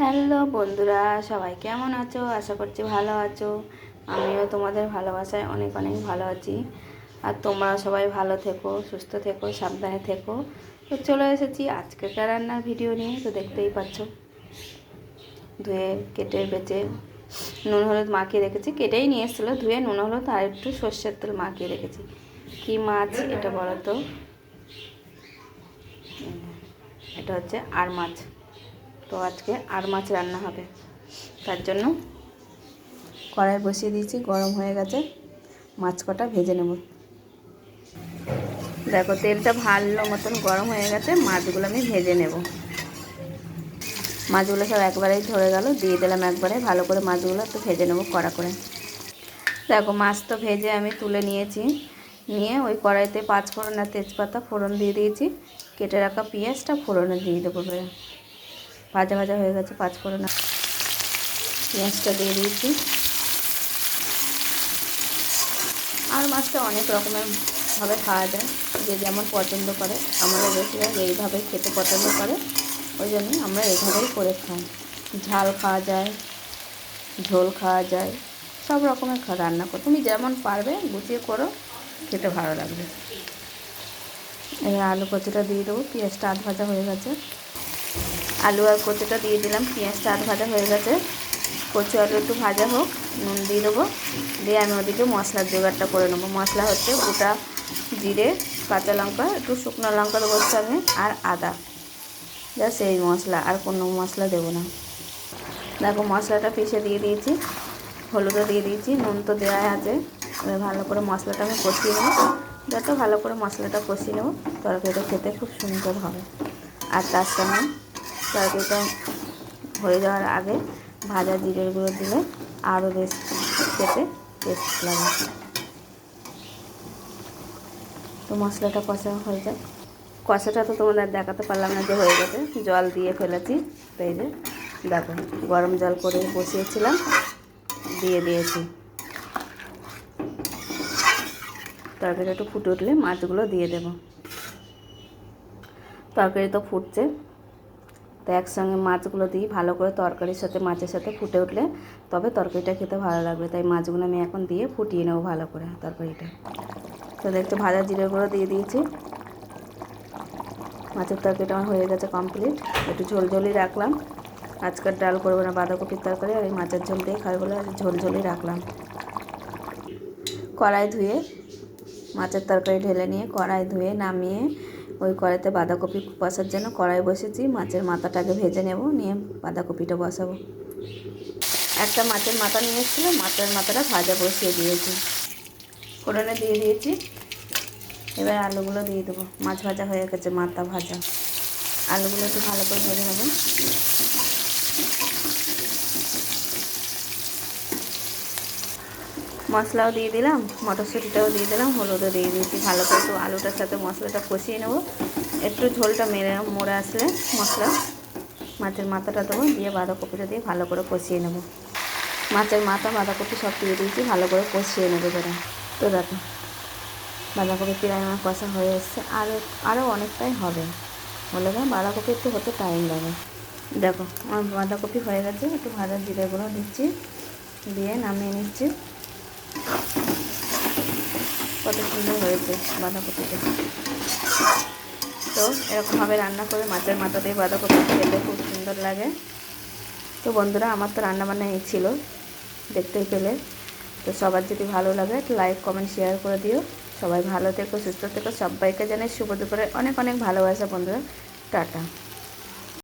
Hello বন্ধুরা, সবাই কেমন আছো? আশা করছি ভালো আছো। আমিও তোমাদের ভালোবাসায় অনেক অনেক ভালো আছি। আর তোমরা সবাই ভালো থেকো, সুস্থ থেকো, সাবধানে থেকো। তো চলে এসেছি আজকেকার রান্নার ভিডিও নিয়ে। তো দেখতেই পাচ্ছ, ধুয়ে কেটে বেচে নুন হলুদ মাখিয়ে রেখেছি। কেটেই নিয়ে এসেছিলো, ধুয়ে নুন হলুদ আর একটু সর্ষের তেল মাখিয়ে রেখেছি। কী মাছ এটা বলো তো? এটা হচ্ছে আর মাছ। তো আজকে আর মাছ রান্না হবে, তার জন্য কড়াই বসিয়ে দিয়েছি, গরম হয়ে গেছে। মাছ কটা ভেজে নেব। দেখো তেলটা ভালো মতন গরম হয়ে গেছে, মাছগুলো আমি ভেজে নেব। মাছগুলো সব একবারেই ধরে গেল, দিয়ে দিলাম একবারে। ভালো করে মাছগুলো একটু ভেজে নেব কড়া করে। দেখো মাছ তো ভেজে আমি তুলে নিয়েছি। নিয়ে ওই কড়াইতে 5 ফোড়ন আর তেজপাতা ফোড়ন দিয়ে দিয়েছি। কেটে রাখা পেঁয়াজটা ফোড়নে দিয়ে দেবো। ভাজা ভাজা হয়ে গেছে 5 ফোড়ন, পেঁয়াজটা দিয়ে দিয়েছি। আর মাছটা অনেক রকমের ভাবে খাওয়া যায়, যে যেমন পছন্দ করে। আমাদের বেশিরভাগ এইভাবে খেতে পছন্দ করে, ওই জন্যই আমরা এইভাবেই করে খাই। ঝাল খাওয়া যায়, ঝোল খাওয়া যায়, সব রকমের রান্না করো। তুমি যেমন পারবে গুছিয়ে করো, খেতে ভালো লাগবে। এবার আলু কচুটা দিয়ে দেবো। পেঁয়াজটা আধ ভাজা হয়ে গেছে। আলু আর কচুটা দিয়ে দিলাম, পেঁয়াজটা আধ ভাজা হয়ে গেছে। কচু আলু একটু ভাজা হোক, নুন দিয়ে দেবো। দিয়ে আমি ওদিকে মশলার জোগাড়টা করে নেবো। মশলা হচ্ছে গোটা জিরে, কাঁচা লঙ্কা, একটু শুকনো লঙ্কা দেবো সঙ্গে, আর আদা। জাস্ট এই মশলা, আর কোনো মশলা দেবো না। দেখো মশলাটা পিষে দিয়ে দিয়েছি, হলুদও দিয়ে দিয়েছি, নুন তো দেওয়াই আছে। এবার ভালো করে মশলাটা আমি কষিয়ে নেব। যত ভালো করে মশলাটা কষিয়ে নেব, তরকারিটা খেতে খুব সুন্দর হবে। আর তার সঙ্গে তরকারিটা হয়ে যাওয়ার আগে ভাজা জিরের গুঁড়ো দিলে আরও বেশ খেতে টেস্ট লাগে। তো মশলাটা কষা হয়ে যায়। কষাটা তো তোমাদের দেখাতে পারলাম না যে হয়ে গেছে, জল দিয়ে ফেলেছি। তো এই যে দেখো, গরম জল করে বসিয়েছিলাম, দিয়ে দিয়েছি। তরকারিটা একটু ফুটে উঠলে মাছগুলো দিয়ে দেবো। তরকারি তো ফুটছে, তো একসঙ্গে মাছগুলো দিই ভালো করে। তরকারির সাথে মাছের সাথে ফুটে উঠলে তবে তরকারিটা খেতে ভালো লাগবে। তাই মাছগুলো আমি এখন দিয়ে ফুটিয়ে নেবো ভালো করে তরকারিটা। তো দেখতে ভাজা জিরে গুঁড়ো দিয়ে দিয়েছি। মাছের তরকারিটা আমার হয়ে গেছে কমপ্লিট। একটু ঝোলঝোলই রাখলাম। আজকের ডাল করবো না, বাঁধাকপির তরকারি আর এই মাছের ঝোল দিয়ে খাই বলে ঝোলঝোলই রাখলাম। কড়াই ধুয়ে মাছের তরকারি ঢেলে নিয়ে কড়াই ধুয়ে নামিয়ে ওই কড়াইতে বাঁধাকপি কষার জন্য কড়াই বসেছি। মাছের মাথাটাকে ভেজে নেব, নিয়ে বাঁধাকপিটা বসাবো। একটা মাছের মাথা নিয়ে এসেছিলো, মাছের মাথাটা ভাজা বসিয়ে দিয়েছি, ফোড়নে দিয়ে দিয়েছি। এবার আলুগুলো দিয়ে দেবো। মাছ ভাজা হয়ে গেছে, মাথা ভাজা। আলুগুলো একটু ভালো করে ভেজে নেব। মশলাও দিয়ে দিলাম, মটরশুঁটিটাও দিয়ে দিলাম, হলুদও দিয়ে দিয়েছি। ভালো করে একটু আলুটার সাথে মশলাটা কষিয়ে নেব। একটু ঝোলটা মরে আসলে মশলা মাছের মাথাটা দেবো, দিয়ে বাঁধাকপিটা দিয়ে ভালো করে কষিয়ে নেব। মাছের মাথা বাঁধাকপি সব দিয়ে দিয়েছি, ভালো করে কষিয়ে নেবে যারা। তো দেখো বাঁধাকপি প্রায় আমার কষা হয়ে এসছে, আরও অনেকটাই হবে। বলে দেয় বাঁধাকপি একটু হতে টাইম লাগে। দেখো আমার বাঁধাকপি হয়ে গেছে। একটু ভাজা জিরে গুঁড়ো দিচ্ছি, দিয়ে নামিয়ে নিচ্ছি। কত সুন্দর হয়েছে বাঁধাকপিটা। তো এরকমভাবে রান্না করে মাছের মাথা দিয়ে বাঁধাকপি খেতে খুব সুন্দর লাগে। তো বন্ধুরা, আমার তো রান্নাবান্না এই ছিল, দেখতেই পেলে। তো সবার যদি ভালো লাগে লাইক কমেন্ট শেয়ার করে দিও। সবাই ভালো থেকো, সুস্থ থেকো। সবাইকে জানাই শুভ দুপুরে অনেক অনেক ভালোবাসা বন্ধুরা। টাটা।